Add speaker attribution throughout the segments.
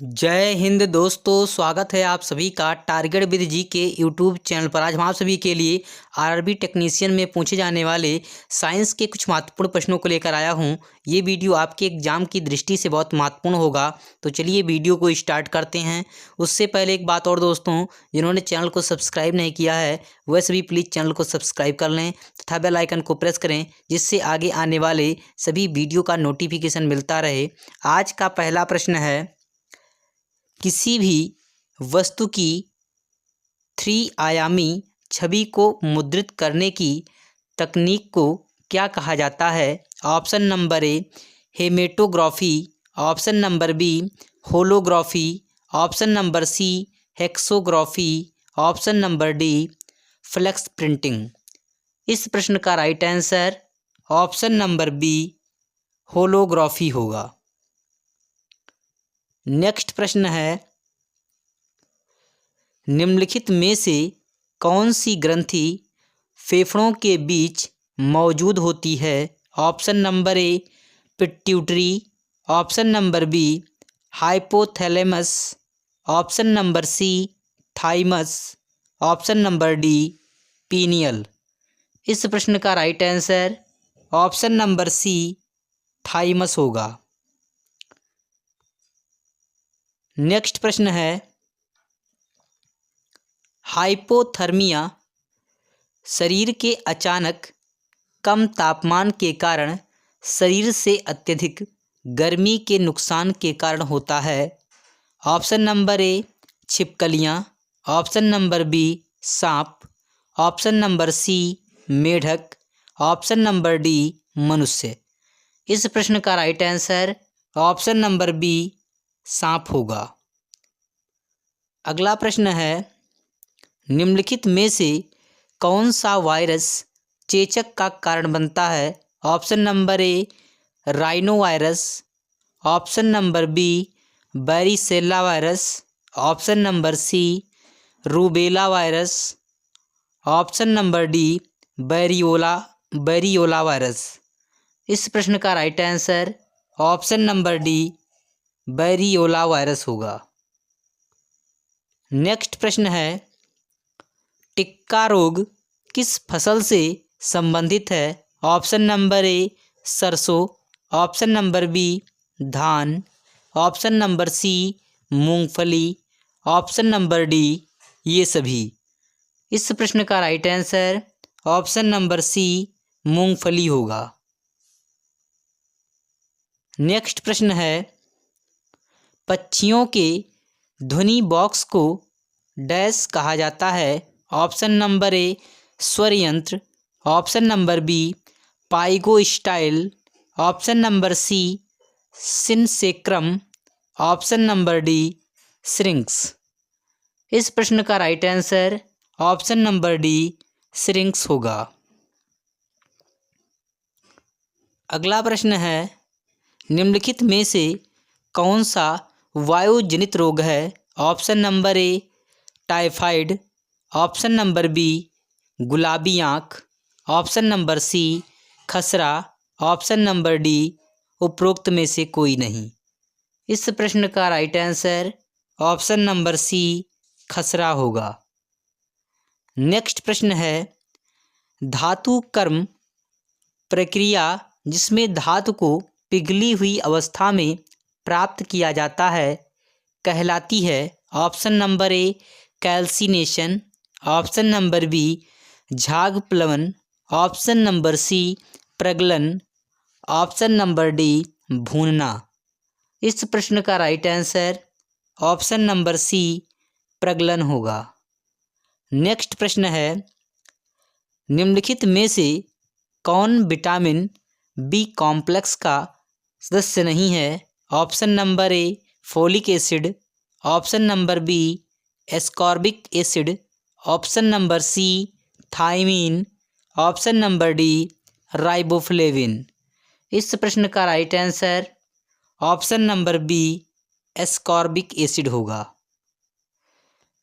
Speaker 1: जय हिंद दोस्तों, स्वागत है आप सभी का टारगेट विद जी के यूट्यूब चैनल पर। आज हम आप सभी के लिए आरआरबी टेक्नीशियन में पूछे जाने वाले साइंस के कुछ महत्वपूर्ण प्रश्नों को लेकर आया हूं। ये वीडियो आपके एग्जाम की दृष्टि से बहुत महत्वपूर्ण होगा, तो चलिए वीडियो को स्टार्ट करते हैं। उससे पहले एक बात और दोस्तों, जिन्होंने चैनल को सब्सक्राइब नहीं किया है वह सभी प्लीज़ चैनल को सब्सक्राइब कर लें तथा बेल आइकन को प्रेस करें, जिससे आगे आने वाले सभी वीडियो का नोटिफिकेशन मिलता रहे। आज का पहला प्रश्न है, किसी भी वस्तु की 3 आयामी छवि को मुद्रित करने की तकनीक को क्या कहा जाता है? Option number A hematography, option number B holography, option number C hexography, option number D flex printing. इस प्रश्न का right answer option number B holography होगा। नेक्स्ट प्रश्न है, निम्नलिखित में से कौन सी ग्रंथि फेफड़ों के बीच मौजूद होती है? Option number A pituitary, option number B hypothalamus, option number C thymus, option number D pineal. इस प्रश्न का right answer option number C thymus होगा। नेक्स्ट प्रश्न है, हाइपोथर्मिया शरीर के अचानक कम तापमान के कारण शरीर से अत्यधिक गर्मी के नुकसान के कारण होता है। ऑप्शन नंबर ए छिपकलियाँ, ऑप्शन नंबर बी सांप, ऑप्शन नंबर सी मेढक, ऑप्शन नंबर डी मनुष्य। इस प्रश्न का right answer option number B सांप होगा। अगला प्रश्न है, निम्नलिखित में से कौन सा वायरस चेचक का कारण बनता है? Option number A rhino virus, option number B varicella virus, option number C rubella virus, option number D variola virus. इस प्रश्न का right answer option number D variola virus होगा। नेक्स्ट प्रश्न है, टिक्का रोग किस फसल से संबंधित है? ऑप्शन नंबर ए सरसों, ऑप्शन नंबर बी धान, ऑप्शन नंबर सी मूंगफली, ऑप्शन नंबर डी ये सभी। इस प्रश्न का right answer option number C मूंगफली होगा। नेक्स्ट प्रश्न है, पक्षियों के ध्वनि बॉक्स को डैश कहा जाता है? ऑप्शन नंबर ए स्वर यंत्र, option number B pygostyle, option number C synsacrum, option number D syrinx. इस प्रश्न का right answer option number D syrinx होगा। अगला प्रश्न है, निम्नलिखित में से कौन सा वायुजनित रोग है? Option number A typhoid, option number B गुलाबी आँख, ऑप्शन नंबर सी खसरा, ऑप्शन नंबर डी उपरोक्त में से कोई नहीं। इस प्रश्न का right answer option number C खसरा होगा। नेक्स्ट प्रश्न है, धातु कर्म प्रक्रिया जिसमें धातु को पिघली हुई अवस्था में प्राप्त किया जाता है कहलाती है? Option number A calcination, option number B झाग प्लवन, ऑप्शन नंबर सी प्रगलन, ऑप्शन नंबर डी भूनना। इस प्रश्न का right answer option number C प्रगलन होगा। नेक्स्ट प्रश्न है, निम्नलिखित में से कौन विटामिन बी कॉम्प्लेक्स का सदस्य नहीं है? Option number A folic acid, option number B ascorbic acid, option number C thiamine, option number D riboflavin. इस प्रश्न का right answer option number B ascorbic acid होगा।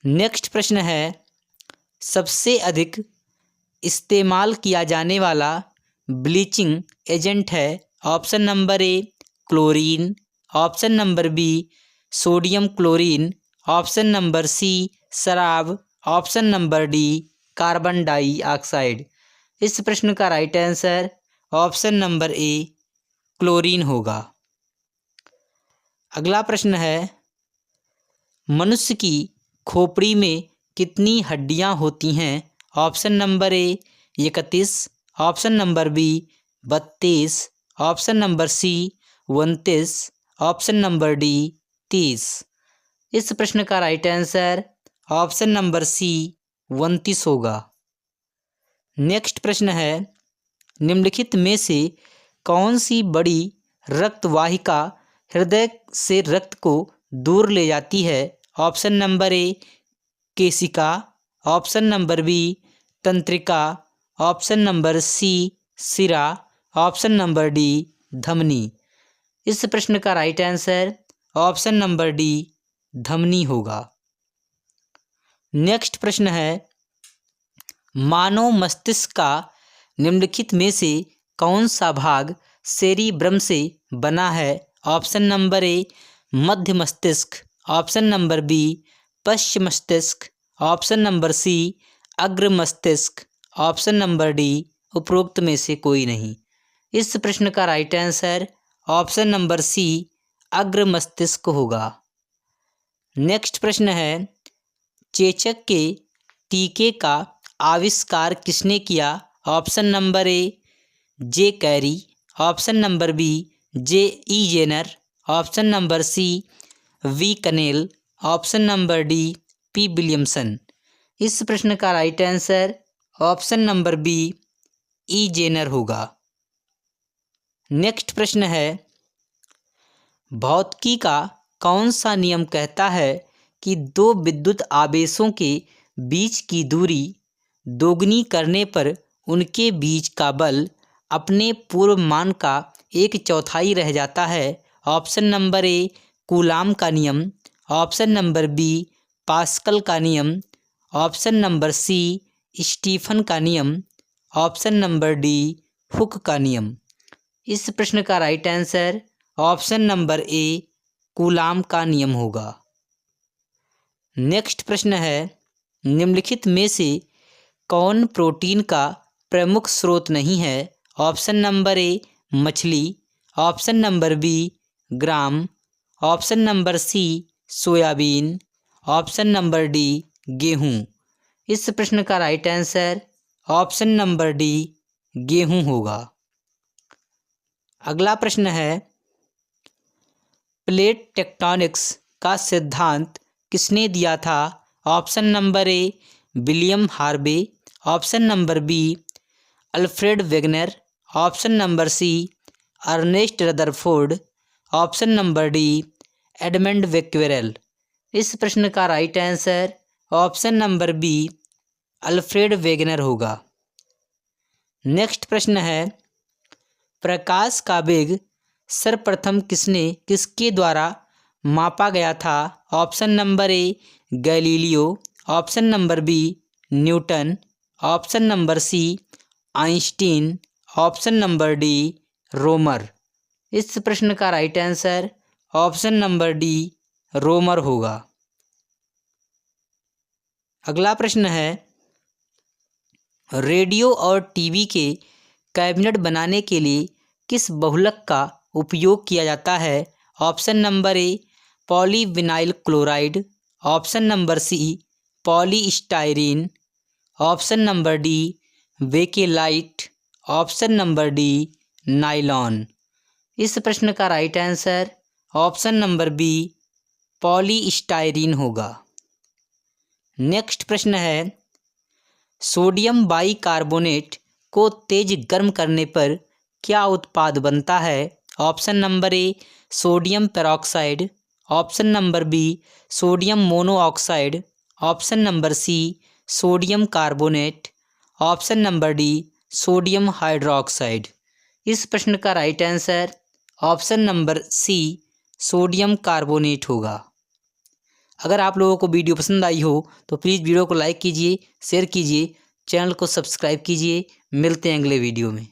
Speaker 1: नेक्स्ट प्रश्न है, सबसे अधिक इस्तेमाल किया जाने वाला ब्लीचिंग एजेंट है? Option number A chlorine, option number B sodium chlorine, option number C शराब, option number D carbon dioxide. इस प्रश्न का right answer option number A chlorine होगा। अगला प्रश्न है, मनुष्य की खोपड़ी में कितनी हड्डियां होती हैं? Option number A 31, option number B 32, option number C 29, option number D 30। इस प्रश्न का right answer option number C 29 होगा। नेक्स्ट प्रश्न है, निम्नलिखित में से कौन सी बड़ी रक्त वाहिका हृदय से रक्त को दूर ले जाती है? ऑप्शन नंबर ए केशिका, ऑप्शन नंबर बी तंत्रिका, ऑप्शन नंबर सी सिरा, ऑप्शन नंबर डी धमनी। इस प्रश्न का right answer option number D धमनी होगा। नेक्स्ट प्रश्न है, मानव मस्तिष्क का निम्नलिखित में से कौन सा भाग सेरिब्रम से बना है? ऑप्शन नंबर ए मध्य मस्तिष्क, ऑप्शन नंबर बी पश्च मस्तिष्क, ऑप्शन नंबर सी अग्र मस्तिष्क, ऑप्शन नंबर डी उपरोक्त में से कोई नहीं। इस प्रश्न का right answer option number C अग्र मस्तिष्क होगा। नेक्स्ट प्रश्न है, चेचक के टीके का आविष्कार किसने किया? Option number A J Carey, option number B J E Jenner, option number C V कनेल, option number D P Williamson. इस प्रश्न का right answer option number B E Jenner होगा। नेक्स्ट प्रश्न है, भौतिकी का कौन सा नियम कहता है कि दो विद्युत आवेशों के बीच की दूरी दोगुनी करने पर उनके बीच का बल अपने पूर्व मान का 1/4 रह जाता है? ऑप्शन नंबर ए कूलाम का नियम, ऑप्शन नंबर बी पास्कल का नियम, ऑप्शन नंबर सी स्टीफन का नियम, ऑप्शन नंबर डी हुक का नियम। इस प्रश्न का राइट आंसर ऑप्शन नंबर ए कूलाम का नियम होगा। नेक्स्ट प्रश्न है, निम्नलिखित में से कौन प्रोटीन का प्रमुख स्रोत नहीं है? ऑप्शन नंबर ए मछली, option number B gram, option number C soybean, option number D गेहूँ। इस प्रश्न का right answer option number D गेहूँ होगा। अगला प्रश्न है, प्लेट टेक्टोनिक्स का सिद्धांत किसने दिया था? Option number A William Harvey, option number B Alfred Wegener, option number C Ernest Rutherford, option number D Edmund Becquerel. इस प्रश्न का right answer option number B Alfred Wegener होगा। नेक्स्ट प्रश्न है, प्रकाश का वेग सर्वप्रथम किसके द्वारा मापा गया था? Option number A Galileo, option number B Newton, option number C Einstein, option number D Romer. इस प्रश्न का right answer option number D Romer होगा। अगला प्रश्न है, रेडियो और टीवी के कैबिनेट बनाने के लिए किस बहुलक का उपयोग किया जाता है? Option number A polyvinyl chloride, option number C polystyrene, option number D bakelite, option number D nylon. इस प्रश्न का right answer option number B polystyrene होगा। नेक्स्ट प्रश्न है, सोडियम बाइकार्बोनेट को तेज गर्म करने पर क्या उत्पाद बनता है? Option number A sodium peroxide, option number B sodium monoxide, option number C sodium carbonate, option number D sodium hydroxide. इस प्रश्न का right answer option number C sodium carbonate होगा। अगर आप लोगों को वीडियो पसंद आई हो तो प्लीज़ वीडियो को लाइक कीजिए, शेयर कीजिए, चैनल को सब्सक्राइब कीजिए। मिलते हैं अगले वीडियो में।